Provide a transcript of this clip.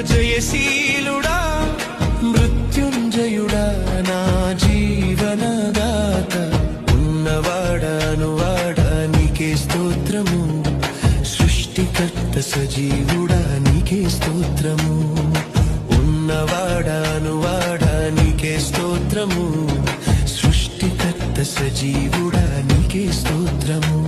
జయశీలుడా మృత్యుంజయుడా నా జీవనదాత ఉన్నవాడా నీకే స్తోత్రము సృష్టికర్త సజీవుడా నీకే స్తోత్రము ఉన్నవాడా నీకే స్తోత్రము సృష్టికర్త సజీవుడా నీకే స్తోత్రము